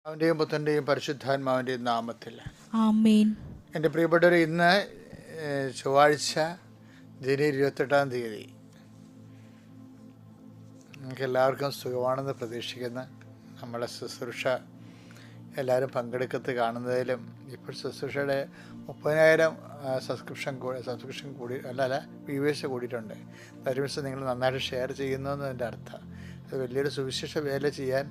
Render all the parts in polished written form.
അവൻ്റെയും പുത്രൻ്റെയും പരിശുദ്ധാത്മാവിൻ്റെയും നാമത്തിൽ ആമേൻ. എൻ്റെ പ്രിയപ്പെട്ടവർ, ഇന്ന് ചൊവ്വാഴ്ച ജനുവരി 28 നിങ്ങൾക്ക് എല്ലാവർക്കും സുഖമാണെന്ന് പ്രതീക്ഷിക്കുന്ന നമ്മളെ ശുശ്രൂഷ എല്ലാവരും പങ്കെടുക്കത്ത് കാണുന്നതിലും ഇപ്പോൾ ശുശ്രൂഷയുടെ 30,000 സബ്സ്ക്രിപ്ഷൻ കൂടി വ്യൂവേഴ്സ് കൂടിയിട്ടുണ്ട്. ഒരുമിച്ച് നിങ്ങൾ നന്നായിട്ട് ഷെയർ ചെയ്യുന്നതെന്നതിൻ്റെ അർത്ഥം അത് വലിയൊരു സുവിശേഷ വേല ചെയ്യാൻ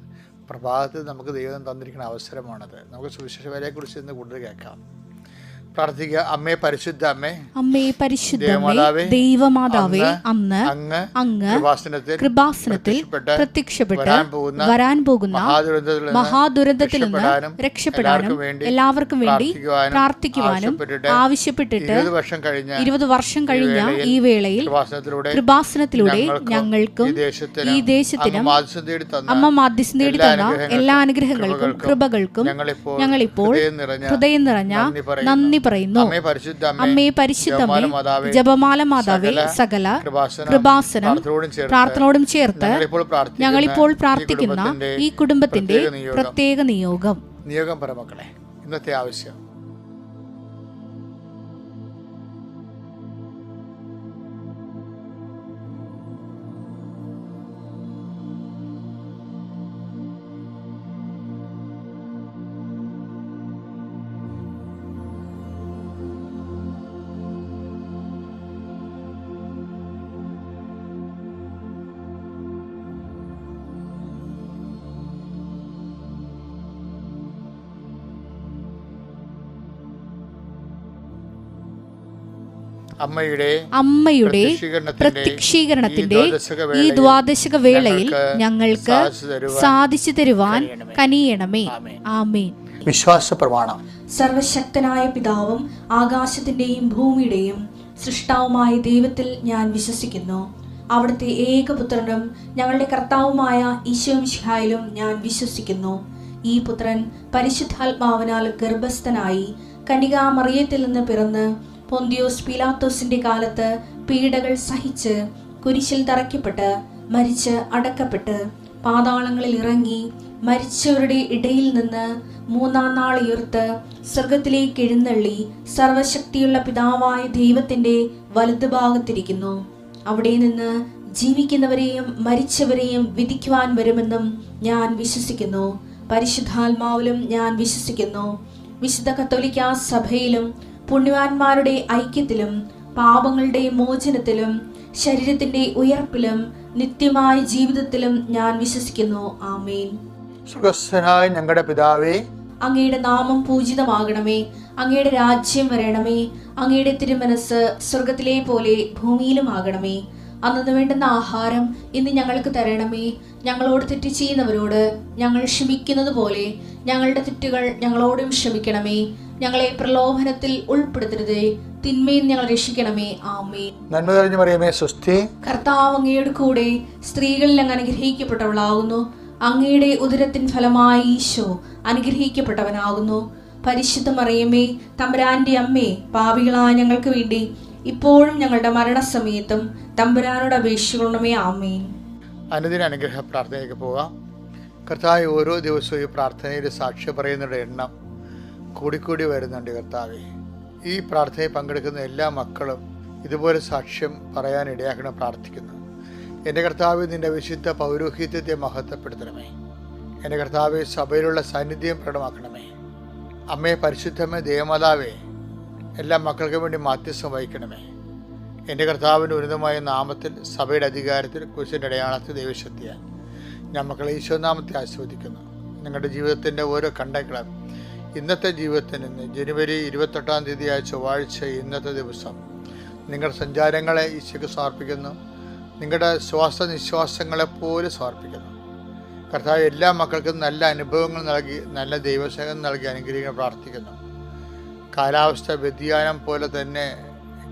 പ്രഭാതത്തിൽ നമുക്ക് ദൈവം തന്നിരിക്കുന്ന അവസരമാണത്. നമുക്ക് സുവിശേഷ വേലയെക്കുറിച്ച് ഇന്ന് കൂടുതൽ കേൾക്കാം. പ്രാർത്ഥിക്കുക. അമ്മേ പരിശുദ്ധ അമ്മേ, അമ്മേ പരിശുദ്ധ ദൈവമാതാവേ, അന്ന് അങ്ങ് കൃപാസനത്തിൽ പ്രത്യക്ഷപ്പെട്ട് വരാൻ പോകുന്ന മഹാദുരന്തത്തിൽ നിന്ന് രക്ഷപ്പെടാനും എല്ലാവർക്കും വേണ്ടി പ്രാർത്ഥിക്കുവാനും ആവശ്യപ്പെട്ടിട്ട് 20 വർഷം കഴിഞ്ഞ ഈ വേളയിൽ കൃപാസനത്തിലൂടെ ഞങ്ങൾക്കും ഈ ദേശത്തിനും അമ്മ മാധ്യസ്ഥം തേടി തന്ന എല്ലാ അനുഗ്രഹങ്ങൾക്കും കൃപകൾക്കും ഞങ്ങളിപ്പോൾ ഹൃദയം നിറഞ്ഞ നന്ദി പറയുന്നു. അമ്മേ പരിശുദ്ധമേ, ജപമാല മാതാവേ, സകല കൃപാസനം പ്രാർത്ഥനയോടും ചേർത്ത് ഞങ്ങളിപ്പോൾ പ്രാർത്ഥിക്കുന്ന ഈ കുടുംബത്തിന്റെ പ്രത്യേക നിയോഗം പരമക്കളെ, ഇന്നത്തെ ആവശ്യം അമ്മയുടെ പ്രത്യക്ഷീകരണത്തിന്റെ ഈ ദ്വാദശക വേളയിൽ ഞങ്ങൾക്ക് സാധിച്ചു തരുവാൻ കനിയണമേ. ആമേൻ. വിശ്വാസ പ്രമാണം. സർവശക്തനായ പിതാവും ആകാശത്തിന്റെയും ഭൂമിയുടെയും സൃഷ്ടാവുമായ ദൈവത്തിൽ ഞാൻ വിശ്വസിക്കുന്നു. അവിടുത്തെ ഏകപുത്രനും ഞങ്ങളുടെ കർത്താവുമായ ഈശോമിശിഹായിലും ഞാൻ വിശ്വസിക്കുന്നു. ഈ പുത്രൻ പരിശുദ്ധാത്മാവിനാൽ ഗർഭസ്ഥനായി കന്യകാമറിയത്തിൽ നിന്ന് പിറന്ന് പൊന്തിയോസ് പീലാത്തോസിന്റെ കാലത്ത് പീഡകൾ സഹിച്ച് കുരിശിൽ തറയ്ക്കപ്പെട്ട് മരിച്ച് അടക്കപ്പെട്ട് പാതാളങ്ങളിൽ ഇറങ്ങി മരിച്ചവരുടെ ഇടയിൽ നിന്ന് 3-ാം നാൾ ഉയർത്ത് സ്വർഗത്തിലേക്ക് എഴുന്നള്ളി സർവശക്തിയുള്ള പിതാവായ ദൈവത്തിന്റെ വലതുഭാഗത്തിരിക്കുന്നു. അവിടെ നിന്ന് ജീവിക്കുന്നവരെയും മരിച്ചവരെയും വിധിക്കുവാൻ വരുമെന്നും ഞാൻ വിശ്വസിക്കുന്നു. പരിശുദ്ധാത്മാവിലും ഞാൻ വിശ്വസിക്കുന്നു. വിശുദ്ധ കത്തോലിക്കാ സഭയിലും പുണ്യവാന്മാരുടെ ഐക്യത്തിലും പാപങ്ങളുടെ മോചനത്തിലും ശരീരത്തിന്റെ ഉയർപ്പിലും നിത്യമായ ജീവിതത്തിലും ഞാൻ വിശ്വസിക്കുന്നു. ആമേൻ. സ്വർഗ്ഗസ്ഥനായ ഞങ്ങളുടെ പിതാവേ, അങ്ങയുടെ നാമം പൂജിതമാകണമേ. അങ്ങയുടെ രാജ്യം വരണമേ. അങ്ങയുടെ തിരുമനസ് സ്വർഗത്തിലെ പോലെ ഭൂമിയിലും ആകണമേ. അന്നു വേണ്ടുന്ന ആഹാരം ഇന്ന് ഞങ്ങൾക്ക് തരണമേ. ഞങ്ങളോട് തെറ്റ് ചെയ്യുന്നവരോട് ഞങ്ങൾ ക്ഷമിക്കുന്നത് പോലെ ഞങ്ങളുടെ തെറ്റുകൾ ഞങ്ങളോടും ക്ഷമിക്കണമേ. ഞങ്ങളെ പ്രലോഭനത്തിൽ ഉൾപ്പെടുത്തരുതേ, തിന്മയിൽ ഞങ്ങൾ രക്ഷിക്കണമേ. ആമേൻ. നന്മ നിറഞ്ഞ മറിയമേ, സ്വസ്തി. കർത്താവ് അങ്ങയുടെ കൂടെ സ്ത്രീകളിൽ അങ്ങ് അനുഗ്രഹിക്കപ്പെട്ടവളാകുന്നു. അങ്ങയുടെ ഉദരത്തിൻ ഫലമായി ഈശോ അനുഗ്രഹിക്കപ്പെട്ടവനാകുന്നു. പരിശുദ്ധ മറിയമേ, തമ്പുരാന്റെ അമ്മേ, പാപികളായ ഞങ്ങൾക്ക് വേണ്ടി ഇപ്പോഴും ഞങ്ങളുടെ മരണസമയത്തും തമ്പുരാനോട് അപേക്ഷിക്കണമേ. ആമേൻ. അനുദിന അനുഗ്രഹ പ്രാർത്ഥനയ്ക്ക് പോകാം. കർത്താവ്, ഓരോ ദിവസവും ഈ പ്രാർത്ഥനയിൽ സാക്ഷ്യം പറയുന്നവരുടെ എണ്ണം കൂടിക്കൂടി വരുന്നുണ്ട്. കർത്താവെ, ഈ പ്രാർത്ഥനയിൽ പങ്കെടുക്കുന്ന എല്ലാ മക്കളും ഇതുപോലെ സാക്ഷ്യം പറയാൻ ഇടയാക്കണം പ്രാർത്ഥിക്കുന്നു. എൻ്റെ കർത്താവ്, നിൻ്റെ വിശുദ്ധ പൗരോഹിത്യത്തെ മഹത്വപ്പെടുത്തണമേ. എൻ്റെ കർത്താവ്, സഭയിലുള്ള സാന്നിധ്യം പ്രകടമാക്കണമേ. അമ്മയെ പരിശുദ്ധമേ, ദേവമാതാവേ, എല്ലാ മക്കൾക്കും വേണ്ടി മാധ്യസ്ഥം വഹിക്കണമേ. എൻ്റെ കർത്താവിൻ്റെ ഉന്നതമായ നാമത്തിൽ സഭയുടെ അധികാരത്തിൽ കുരിശിൻ്റെ അടയാളത്തിൽ ദൈവശക്തിയാൽ ഞാൻ മക്കളെ ഈശോനാമത്തെ ആസ്വദിക്കുന്നു. നിങ്ങളുടെ ജീവിതത്തിൻ്റെ ഓരോ കണ്ടങ്ങളും ഇന്നത്തെ ജീവിതത്തിൽ നിന്ന് ജനുവരി 28 ചൊവ്വാഴ്ച ഇന്നത്തെ ദിവസം നിങ്ങളുടെ സഞ്ചാരങ്ങളെ ഈശോയ്ക്ക് സമർപ്പിക്കുന്നു. നിങ്ങളുടെ ശ്വാസനിശ്വാസങ്ങളെപ്പോലെ സമർപ്പിക്കുന്നു. കർത്താവ് എല്ലാ മക്കൾക്കും നല്ല അനുഭവങ്ങൾ നൽകി നല്ല ദൈവസേവനം നൽകി അനുഗ്രഹിക്കാൻ പ്രാർത്ഥിക്കുന്നു. കാലാവസ്ഥ വ്യതിയാനം പോലെ തന്നെ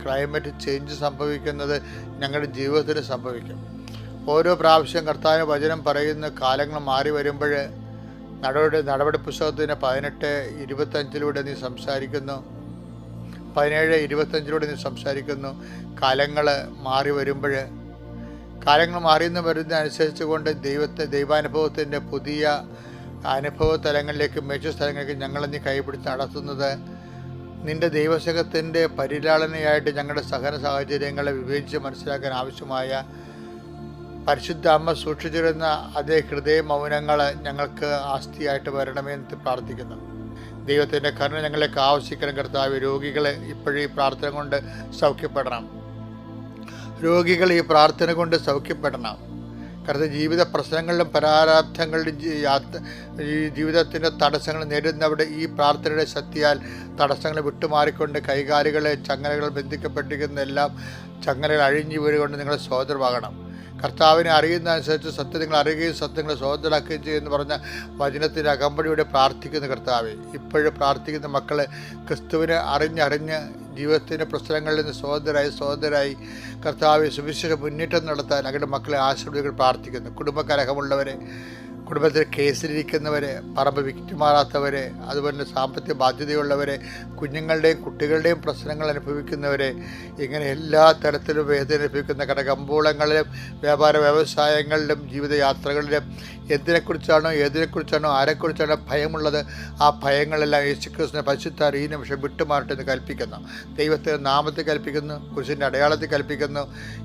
ക്ലൈമറ്റ് ചേഞ്ച് സംഭവിക്കുന്നത് ഞങ്ങളുടെ ജീവിതത്തിൽ സംഭവിക്കും. ഓരോ പ്രാവശ്യം കർത്താവിന് വചനം പറയുന്ന കാലങ്ങൾ മാറി വരുമ്പോൾ നടപടി പുസ്തകത്തിന് 18:25 നീ സംസാരിക്കുന്നു, 17:25 നീ സംസാരിക്കുന്നു. കാലങ്ങൾ മാറി വരുമ്പോൾ കാലങ്ങൾ മാറിയെന്ന് വരുന്നതനുസരിച്ച് കൊണ്ട് ദൈവാനുഭവത്തിൻ്റെ പുതിയ അനുഭവ തലങ്ങളിലേക്കും മികച്ച സ്ഥലങ്ങളിലേക്കും ഞങ്ങളെ നീ കൈപിടിച്ച് നടത്തുന്നത് നിൻ്റെ ദൈവസംഘത്തിൻ്റെ പരിലാളനയായിട്ട് ഞങ്ങളുടെ സഹന സാഹചര്യങ്ങളെ വിവേചിച്ച് മനസ്സിലാക്കാൻ ആവശ്യമായ പരിശുദ്ധ അമ്മ സൂക്ഷിച്ചിരുന്ന അതേ ഹൃദയ മൗനങ്ങൾ ഞങ്ങൾക്ക് ആസ്തിയായിട്ട് വരണമെന്ന് പ്രാർത്ഥിക്കുന്നു. ദൈവത്തിൻ്റെ കരുണ ഞങ്ങളേക്ക് ആവശ്യിക്കണം കർത്താവ്. രോഗികളെ ഇപ്പോഴും ഈ പ്രാർത്ഥന കൊണ്ട് സൗഖ്യപ്പെടണം. രോഗികൾ ഈ പ്രാർത്ഥന കൊണ്ട് സൗഖ്യപ്പെടണം. കർത്താവ്, ജീവിത പ്രശ്നങ്ങളിലും പരാരാബ്ധങ്ങളിലും ഈ ജീവിതത്തിൻ്റെ തടസ്സങ്ങൾ നേരിടുന്നവിടെ ഈ പ്രാർത്ഥനയുടെ ശക്തിയാൽ തടസ്സങ്ങൾ വിട്ടുമാറിക്കൊണ്ട് കൈകാലുകളെ ചങ്ങലകൾ ബന്ധിക്കപ്പെട്ടിരിക്കുന്ന എല്ലാം ചങ്ങലകൾ അഴിഞ്ഞു വീഴുകൊണ്ട് നിങ്ങളെ സ്വതന്ത്രമാകണം. കർത്താവിനെ അറിയുന്നതനുസരിച്ച് സത്യം നിങ്ങൾ അറിയുകയും സത്യങ്ങളെ സ്വതന്ത്രമാക്കുകയും ചെയ്യുമെന്ന് പറഞ്ഞ വചനത്തിൻ്റെ അകമ്പടിയോടെ പ്രാർത്ഥിക്കുന്ന കർത്താവെ, ഇപ്പോഴും പ്രാർത്ഥിക്കുന്ന മക്കൾ ക്രിസ്തുവിനെ അറിഞ്ഞ് ജീവിതത്തിൻ്റെ പ്രശ്നങ്ങളിൽ നിന്ന് സ്വതന്ത്രരായി കർത്താവ് സുവിശേഷ മുന്നേറ്റം നടത്താൻ അവരുടെ മക്കളെ ആശീർവദികൾ പ്രാർത്ഥിക്കുന്നു. കുടുംബകലഹമുള്ളവരെ, കുടുംബത്തിൽ കേസിലിരിക്കുന്നവരെ, പറമ്പ് വിറ്റുമാറാത്തവരെ, അതുപോലെ സാമ്പത്തിക ബാധ്യതയുള്ളവരെ, കുഞ്ഞുങ്ങളുടെയും കുട്ടികളുടെയും പ്രശ്നങ്ങൾ അനുഭവിക്കുന്നവരെ, ഇങ്ങനെ എല്ലാ തരത്തിലും വേദന അനുഭവിക്കുന്ന കടകമ്പോളങ്ങളിലും വ്യാപാര വ്യവസായങ്ങളിലും ജീവിതയാത്രകളിലും ഏതിനെക്കുറിച്ചാണോ ആരെക്കുറിച്ചാണോ ഭയമുള്ളത്, ആ ഭയങ്ങളെല്ലാം യേശുക്രിസ്തുവിനെ പരിശുദ്ധ ഈ നിമിഷം വിട്ടുമാറട്ടെ എന്ന് കൽപ്പിക്കുന്നു. ദൈവത്തിൻ്റെ നാമത്തിൽ കൽപ്പിക്കുന്നു, കുരിശിൻ്റെ അടയാളത്തിൽ കൽപ്പിക്കുന്നു,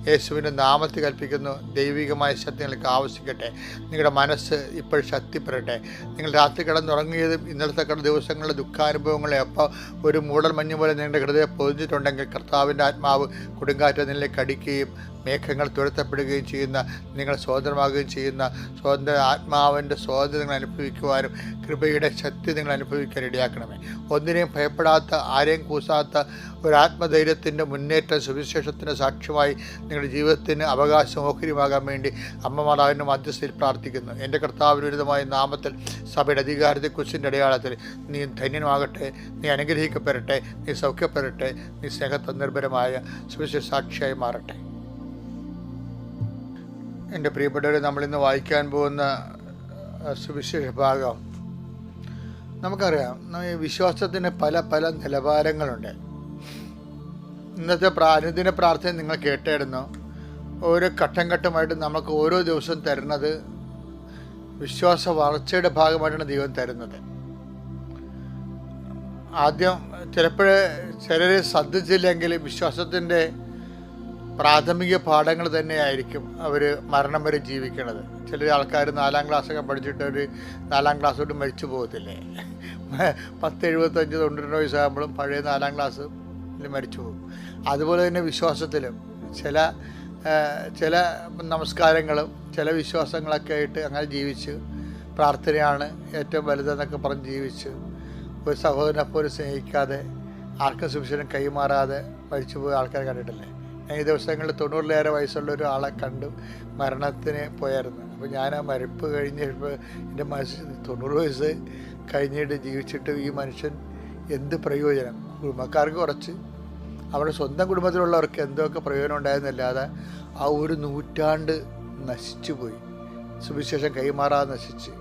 യേശുവിൻ്റെ നാമത്തിൽ കൽപ്പിക്കുന്നു. ദൈവികമായ ശക്തികൾക്ക് ആവശ്യിക്കട്ടെ. നിങ്ങളുടെ മനസ്സ് ഇപ്പോൾ ശക്തിപ്പെടട്ടെ. നിങ്ങൾ രാത്രി കിടന്നുറങ്ങിയതും ഇന്നലത്തെ ദിവസങ്ങളിലെ ദുഃഖാനുഭവങ്ങളെ അപ്പോൾ ഒരു മൂടൽ മഞ്ഞ് പോലെ നിങ്ങളുടെ ഹൃദയം പൊതിഞ്ഞിട്ടുണ്ടെങ്കിൽ കർത്താവിൻ്റെ ആത്മാവ് കൊടുങ്കാറ്റ് നിങ്ങളിലേക്ക് അടിക്കുകയും മേഘങ്ങൾ തുരത്തപ്പെടുകയും ചെയ്യുന്ന, നിങ്ങൾ സ്വതന്ത്രമാകുകയും ചെയ്യുന്ന സ്വതന്ത്ര ആത്മാവിൻ്റെ സ്വാതന്ത്ര്യം നിങ്ങൾ അനുഭവിക്കുവാനും കൃപയുടെ ശക്തി നിങ്ങൾ അനുഭവിക്കാൻ ഇടയാക്കണമേ. ഒന്നിനെയും ഭയപ്പെടാത്ത, ആരെയും കൂസാത്ത ഒരു ആത്മധൈര്യത്തിൻ്റെ മുന്നേറ്റം സുവിശേഷത്തിൻ്റെ സാക്ഷ്യമായി നിങ്ങളുടെ ജീവിതത്തിന് അവകാശം ഓഹരിയാകാൻ വേണ്ടി അമ്മ മാതാവിൻ്റെ മധ്യസ്ഥയിൽ പ്രാർത്ഥിക്കുന്നു. എൻ്റെ കർത്താവിന് ഉചിതമായ നാമത്തിൽ സഭയുടെ അധികാരത്തെ കുരിശിൻ്റെ അടയാളത്തിൽ നീ ധന്യമാകട്ടെ, നീ അനുഗ്രഹിക്കപ്പെടട്ടെ, നീ സൗഖ്യപ്പെടട്ടെ, നീ സ്നേഹതന്ദിർഭരമായ സുവിശേഷ സാക്ഷിയായി മാറട്ടെ. എൻ്റെ പ്രിയപ്പെട്ടവരെ, നമ്മളിന്ന് വായിക്കാൻ പോകുന്ന സുവിശേഷ ഭാഗം നമുക്കറിയാം. വിശ്വാസത്തിന് പല നിലവാരങ്ങളുണ്ട്. ഇന്നത്തെ അനുദിന പ്രാർത്ഥന നിങ്ങൾ കേട്ടായിരുന്നു. ഓരോ ഘട്ടമായിട്ട് നമുക്ക് ഓരോ ദിവസവും തരുന്നത് വിശ്വാസ വളർച്ചയുടെ ഭാഗമായിട്ടാണ് ദൈവം തരുന്നത്. ആദ്യം ചിലരെ ശ്രദ്ധിച്ചില്ലെങ്കിൽ വിശ്വാസത്തിൻ്റെ പ്രാഥമിക പാഠങ്ങൾ തന്നെയായിരിക്കും അവർ മരണം വരെ ജീവിക്കുന്നത്. ചില ആൾക്കാർ 4ാം ക്ലാസ്സൊക്കെ പഠിച്ചിട്ട് ഒരു 4ാം ക്ലാസ് തൊട്ട് മരിച്ചു പോകത്തില്ലേ. 10-75-92 വയസ്സാകുമ്പോഴും പഴയ 4ാം ക്ലാസ് മരിച്ചു പോകും. അതുപോലെ തന്നെ വിശ്വാസത്തിലും ചില നമസ്കാരങ്ങളും ചില വിശ്വാസങ്ങളൊക്കെ ആയിട്ട് അങ്ങനെ ജീവിച്ച് പ്രാർത്ഥനയാണ് ഏറ്റവും വലുതെന്നൊക്കെ പറഞ്ഞ് ജീവിച്ച് ഒരു സഹോദരനെപ്പോലും സ്നേഹിക്കാതെ ആർക്കും സുവിശേഷം കൈമാറാതെ മരിച്ചു പോയ ആൾക്കാരെ കണ്ടിട്ടില്ലേ? ഞാൻ ഈ ദിവസങ്ങളിൽ 90-ലേറെ വയസ്സുള്ള ഒരാളെ കണ്ടു മരണത്തിന് പോയായിരുന്നു. അപ്പോൾ ഞാൻ ആ മരിപ്പ് കഴിഞ്ഞപ്പോൾ എൻ്റെ മനസ്സിൽ 90 വയസ്സ് കഴിഞ്ഞിട്ട് ജീവിച്ചിട്ട് ഈ മനുഷ്യൻ എന്ത് പ്രയോജനം? കുടുംബക്കാർക്ക് കുറച്ച്, അവരുടെ സ്വന്തം കുടുംബത്തിലുള്ളവർക്ക് എന്തൊക്കെ പ്രയോജനം ഉണ്ടായിരുന്നല്ലാതെ ആ ഒരു നൂറ്റാണ്ട് നശിച്ചു പോയി. സുവിശേഷം കൈമാറാതെ നശിച്ച്,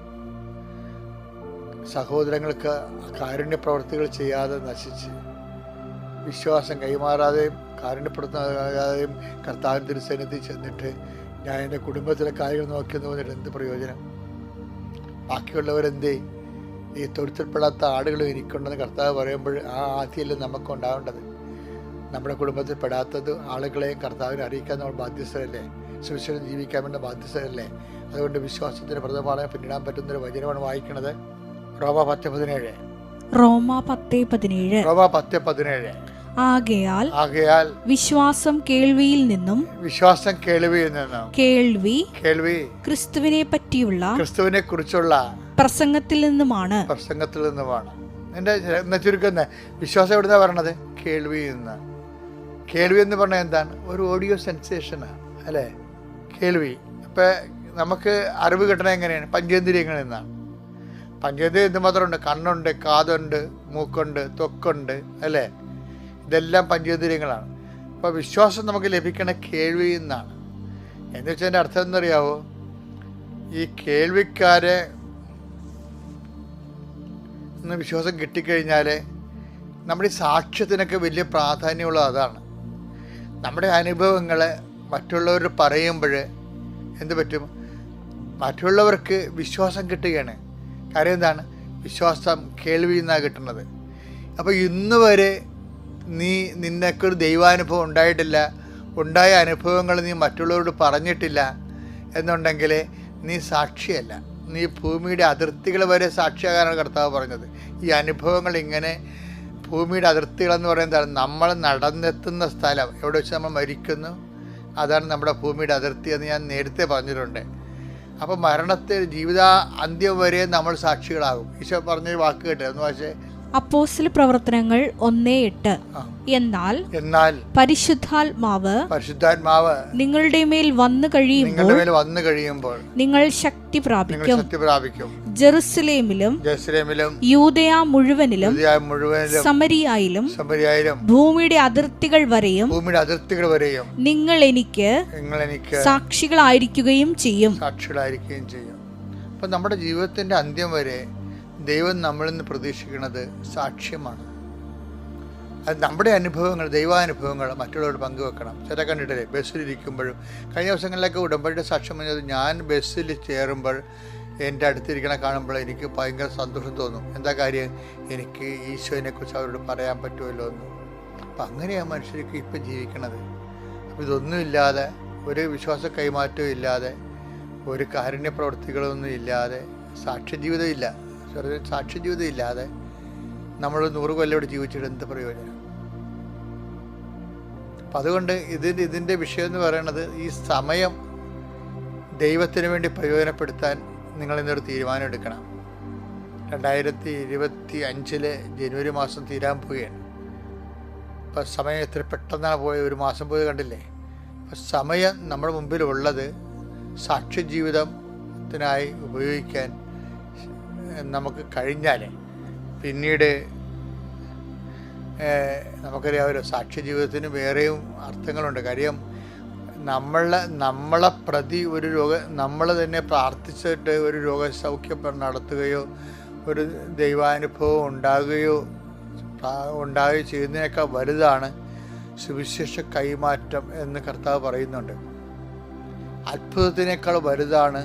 സഹോദരങ്ങൾക്ക് കാരുണ്യ പ്രവർത്തികൾ ചെയ്യാതെ നശിച്ച്, വിശ്വാസം കൈമാറാതെയും കാരുണ്യപ്പെടുത്താതെയും കർത്താവിൻ്റെ തിരുസന്നിധിയിൽ ചെന്നിട്ട് ഞാൻ എൻ്റെ കുടുംബത്തിലെ കാര്യങ്ങൾ നോക്കിയെന്ന് പറഞ്ഞിട്ട് എന്ത് പ്രയോജനം? ബാക്കിയുള്ളവരെന്തേ? ഈ തൊഴുത്തിൽപ്പെടാത്ത ആടുകളും എനിക്കുണ്ടെന്ന് കർത്താവ് പറയുമ്പോൾ ആ ആദ്യമല്ലേ നമുക്കുണ്ടാവേണ്ടത്. നമ്മുടെ കുടുംബത്തിൽ പെടാത്തത് ആളുകളെയും കർത്താവിനെ അറിയിക്കാൻ നമ്മൾ ബാധ്യസ്ഥരല്ലേ? സുവിശേഷം ജീവിക്കാൻ വേണ്ട ബാധ്യസ്ഥരല്ലേ? അതുകൊണ്ട് വിശ്വാസത്തിൻ്റെ പ്രഥമപാഠം പിന്നിടാൻ പറ്റുന്നൊരു വചനമാണ് വായിക്കുന്നത്. റോമ 10:17. ആകയാൽ വിശ്വാസം കേൾവിയിൽ നിന്നും കേൾവി ക്രിസ്തുവിനെ കുറിച്ചുള്ള പ്രസംഗത്തിൽ നിന്നുമാണ്. എന്റെ ചുരുക്കുന്ന വിശ്വാസം എവിടുന്നാ പറയണത്? കേൾവിയിൽ നിന്ന്. കേൾവി എന്ന് പറഞ്ഞാൽ എന്താണ്? ഒരു ഓഡിയോ സെൻസേഷനാണ് അല്ലേ കേൾവി. ഇപ്പം നമുക്ക് അറിവ് കിട്ടണത് എങ്ങനെയാണ്? പഞ്ചേന്ദ്രിയങ്ങളിൽ നിന്നാണ്. പഞ്ചേന്ദ്രിയം എന്തുമാത്രമുണ്ട്? കണ്ണുണ്ട്, കാതുണ്ട്, മൂക്കുണ്ട്, ത്വക്കുണ്ട് അല്ലേ? ഇതെല്ലാം പഞ്ചേന്ദ്രിയങ്ങളാണ്. അപ്പോൾ വിശ്വാസം നമുക്ക് ലഭിക്കണ കേൾവിയിൽ നിന്നാണ്. എന്ന് വെച്ചാൽ എൻ്റെ അർത്ഥം എന്നറിയാവോ? ഈ കേൾവിക്കാരെ വിശ്വാസം കിട്ടിക്കഴിഞ്ഞാൽ നമ്മുടെ ഈ സാക്ഷ്യത്തിനൊക്കെ വലിയ പ്രാധാന്യമുള്ളത് അതാണ്. നമ്മുടെ അനുഭവങ്ങൾ മറ്റുള്ളവർ പറയുമ്പോൾ എന്ത് പറ്റും? മറ്റുള്ളവർക്ക് വിശ്വാസം കിട്ടുകയാണ്. കാര്യം എന്താണ്? വിശ്വാസം കേൾവിയിൽ നിന്നാണ് കിട്ടുന്നത്. അപ്പോൾ ഇന്ന് വരെ നിനക്കൊരു ദൈവാനുഭവം ഉണ്ടായിട്ടില്ല, ഉണ്ടായ അനുഭവങ്ങൾ നീ മറ്റുള്ളവരോട് പറഞ്ഞിട്ടില്ല എന്നുണ്ടെങ്കിൽ നീ സാക്ഷിയല്ല. നീ ഭൂമിയുടെ അതിർത്തികൾ വരെ സാക്ഷിയാകാനാണ് കർത്താവ് പറഞ്ഞത്. ഈ അനുഭവങ്ങൾ ഇങ്ങനെ ഭൂമിയുടെ അതിർത്തികളെന്ന് പറയുന്നത് നമ്മൾ നടന്നെത്തുന്ന സ്ഥലം, എവിടെ വെച്ച് നമ്മൾ മരിക്കുന്നു, അതാണ് നമ്മുടെ ഭൂമിയുടെ അതിർത്തി എന്ന് ഞാൻ നേരത്തെ പറഞ്ഞിട്ടുണ്ട്. അപ്പോൾ മരണത്തിൽ ജീവിത അന്ത്യം വരെ നമ്മൾ സാക്ഷികളാകും. ഈശോ പറഞ്ഞൊരു വാക്ക് കേട്ടെ, ഒന്ന് വായിച്ചേ. അപ്പോസ്തല പ്രവർത്തനങ്ങൾ 1:8. എന്നാൽ പരിശുദ്ധാത്മാവ് നിങ്ങളുടെ മേൽ വന്നു കഴിയുമ്പോൾ നിങ്ങൾ ശക്തി പ്രാപിക്കും. ജെറുസലേമിലും യൂദയ മുഴുവനിലും സമരിയായിലും ഭൂമിയുടെ അതിർത്തികൾ വരെയും നിങ്ങൾ എനിക്ക് സാക്ഷികളായിരിക്കുകയും ചെയ്യും. അപ്പൊ നമ്മുടെ ജീവിതത്തിന്റെ അന്ത്യം വരെ ദൈവം നമ്മളിൽ നിന്ന് പ്രതീക്ഷിക്കുന്നത് സാക്ഷ്യമാണ്. അത് നമ്മുടെ അനുഭവങ്ങൾ, ദൈവാനുഭവങ്ങൾ മറ്റുള്ളവരോട് പങ്കുവെക്കണം. ചില കണ്ടിട്ടില്ലേ, ബസ്സിലിരിക്കുമ്പോഴും കഴിഞ്ഞ ദിവസങ്ങളിലൊക്കെ ഉടമ്പടിയുടെ സാക്ഷ്യം പറഞ്ഞത്, ഞാൻ ബസ്സിൽ കയറുമ്പോൾ എൻ്റെ അടുത്തിരിക്കണ കാണുമ്പോൾ എനിക്ക് ഭയങ്കര സന്തോഷം തോന്നും. എന്താ കാര്യം? എനിക്ക് ഈശോനെക്കുറിച്ച് അവരോട് പറയാൻ പറ്റുമല്ലോ എന്ന്. അപ്പം അങ്ങനെയാണ് മനുഷ്യർക്ക് ഇപ്പം ജീവിക്കണത്. അപ്പം ഇതൊന്നുമില്ലാതെ, ഒരു വിശ്വാസ കൈമാറ്റവും ഇല്ലാതെ, ഒരു കാരുണ്യ പ്രവർത്തികളൊന്നും ഇല്ലാതെ, സാക്ഷ്യജീവിതം ഇല്ലാതെ നമ്മൾ 100 കൊല്ലം ഇവിടെ ജീവിച്ചിട്ട് എന്ത് പ്രയോജനം? അപ്പം അതുകൊണ്ട് ഇതിൻ്റെ വിഷയം എന്ന് പറയുന്നത്, ഈ സമയം ദൈവത്തിന് വേണ്ടി പ്രയോജനപ്പെടുത്താൻ നിങ്ങൾ ഇന്നൊരു തീരുമാനം എടുക്കണം. 2025 ജനുവരി മാസം തീരാൻ പോവുകയാണ്. ഇപ്പം സമയം എത്ര പെട്ടെന്നാണ് പോയത്, ഒരു മാസം പോയത് കണ്ടില്ലേ? അപ്പം സമയം നമ്മുടെ മുമ്പിലുള്ളത് സാക്ഷ്യജീവിതത്തിനായി ഉപയോഗിക്കാൻ നമുക്ക് കഴിഞ്ഞാൽ പിന്നീട് നമുക്കറിയാമല്ലോ, സാക്ഷ്യജീവിതത്തിന് വേറെയും അർത്ഥങ്ങളുണ്ട്. കാര്യം നമ്മളെ പ്രതി ഒരു നമ്മൾ തന്നെ പ്രാർത്ഥിച്ചിട്ട് ഒരു രോഗസൗഖ്യം നടത്തുകയോ ഒരു ദൈവാനുഭവം ഉണ്ടാകുകയോ ചെയ്യുന്നതിനേക്കാൾ വലുതാണ് സുവിശേഷ കൈമാറ്റം എന്ന് കർത്താവ് പറയുന്നുണ്ട്. അത്ഭുതത്തിനേക്കാൾ വലുതാണ്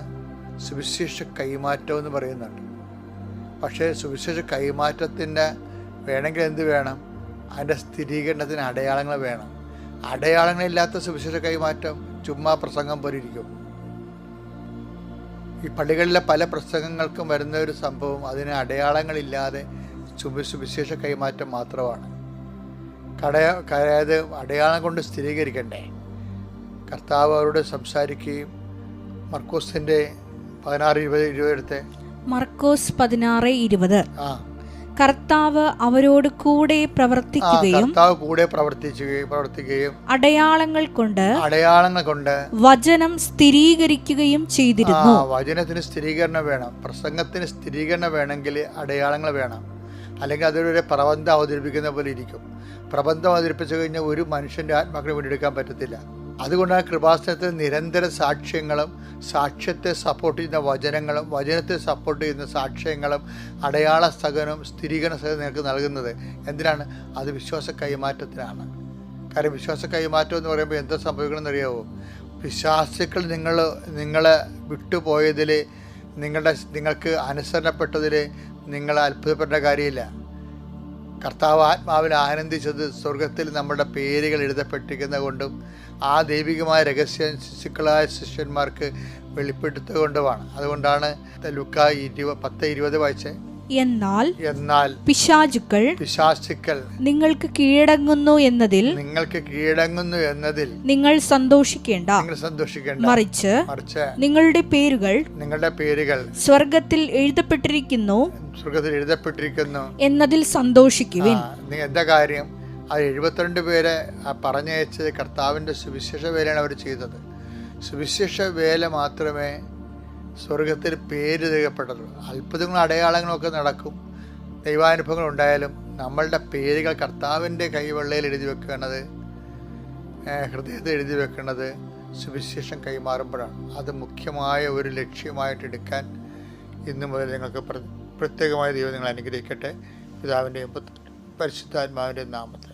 സുവിശേഷ കൈമാറ്റം എന്ന് പറയുന്നുണ്ട്. പക്ഷേ സുവിശേഷ കൈമാറ്റത്തിൻ്റെ വേണമെങ്കിൽ എന്ത് വേണം? അതിൻ്റെ സ്ഥിരീകരണത്തിന് അടയാളങ്ങൾ വേണം. അടയാളങ്ങളില്ലാത്ത സുവിശേഷ കൈമാറ്റം ചുമ്മാ പ്രസംഗം പോലെ ഇരിക്കും. ഈ പള്ളികളിലെ പല പ്രസംഗങ്ങൾക്കും വരുന്ന ഒരു സംഭവം, അതിന് അടയാളങ്ങളില്ലാതെ സുവിശേഷ കൈമാറ്റം മാത്രമാണ്. അതായത് അടയാളം കൊണ്ട് സ്ഥിരീകരിക്കണ്ടേ? കർത്താവ് അവരോട് സംസാരിക്കുകയും, മർക്കോസിൻ്റെ 16:20 എടുത്ത്, മർക്കോസ് 16:20. കർത്താവ് അവരോട് കൂടെ പ്രവർത്തിക്കുകയും അടയാളങ്ങൾ കൊണ്ട് വചനം സ്ഥിരീകരിക്കുകയും ചെയ്തിരുന്നു. വചനത്തിന് സ്ഥിരീകരണം വേണം, പ്രസംഗത്തിന് സ്ഥിരീകരണം വേണമെങ്കിൽ അടയാളങ്ങൾ വേണം. അല്ലെങ്കിൽ അതൊരു പ്രബന്ധം അവതരിപ്പിക്കുന്ന പോലെ ഇരിക്കും. പ്രബന്ധം അവതരിപ്പിച്ചു കഴിഞ്ഞാൽ ഒരു മനുഷ്യൻ്റെ ആത്മാക്കളെ വീണ്ടെടുക്കാൻ പറ്റത്തില്ല. അതുകൊണ്ടാണ് കൃപാസനത്തിൽ നിരന്തര സാക്ഷ്യങ്ങളും, സാക്ഷ്യത്തെ സപ്പോർട്ട് ചെയ്യുന്ന വചനങ്ങളും, വചനത്തെ സപ്പോർട്ട് ചെയ്യുന്ന സാക്ഷ്യങ്ങളും, അടയാള സഹനവും സ്ഥിരീകരണ സഹനം നിങ്ങൾക്ക് നൽകുന്നത്. എന്തിനാണ്? അത് വിശ്വാസ കൈമാറ്റത്തിനാണ്. കാര്യം വിശ്വാസ കൈമാറ്റം എന്ന് പറയുമ്പോൾ എന്താ സംഭവിക്കണമെന്ന് അറിയാമോ? വിശ്വാസികൾ നിങ്ങളെ വിട്ടുപോയതിൽ, നിങ്ങൾക്ക് അനുസരണപ്പെട്ടതിൽ നിങ്ങൾ അത്ഭുതപ്പെട്ട കാര്യമില്ല. കർത്താവ് ആത്മാവിൽ ആനന്ദിച്ചത് സ്വർഗത്തിൽ നമ്മുടെ പേരുകൾ എഴുതപ്പെട്ടിരിക്കുന്നത് കൊണ്ടും ആ ദൈവികമായ രഹസ്യം ശിശുക്കളായ ശിഷ്യന്മാർക്ക് വെളിപ്പെടുത്തുകൊണ്ടുമാണ്. അതുകൊണ്ടാണ് ലൂക്കാ 10:20 വായിച്ചേ. എന്നാൽ പിശാചുക്കൾ നിങ്ങൾക്ക് കീഴടങ്ങുന്നു എന്നതിൽ നിങ്ങൾ സന്തോഷിക്കേണ്ട. മറിച്ച് നിങ്ങളുടെ പേരുകൾ സ്വർഗത്തിൽ എഴുതപ്പെട്ടിരിക്കുന്നു എന്നതിൽ സന്തോഷിക്കുവിൻ. എന്താ കാര്യം? അത് 72 പേരെ പറഞ്ഞയച്ചത് കർത്താവിൻ്റെ സുവിശേഷ വേലയാണ് അവർ ചെയ്തത്. സുവിശേഷ വേല മാത്രമേ സ്വർഗത്തിൽ പേര് രേഖപ്പെട്ടതുള്ളൂ. അത്ഭുതങ്ങളും അടയാളങ്ങളൊക്കെ നടക്കും, ദൈവാനുഭവങ്ങൾ ഉണ്ടായാലും നമ്മളുടെ പേരുകൾ കർത്താവിൻ്റെ കൈവെള്ളയിൽ എഴുതി വെക്കുന്നത്, ഹൃദയത്തിൽ എഴുതി വെക്കുന്നത് സുവിശേഷം കൈമാറുമ്പോഴാണ്. അത് മുഖ്യമായ ഒരു ലക്ഷ്യമായിട്ട് എടുക്കാൻ ഇന്നു മുതൽ നിങ്ങൾക്ക് പ്രത്യേകമായ ദൈവം നിങ്ങൾ അനുഗ്രഹിക്കട്ടെ. പിതാവിൻ്റെയും പരിശുദ്ധാത്മാവിൻ്റെയും നാമത്തിൽ.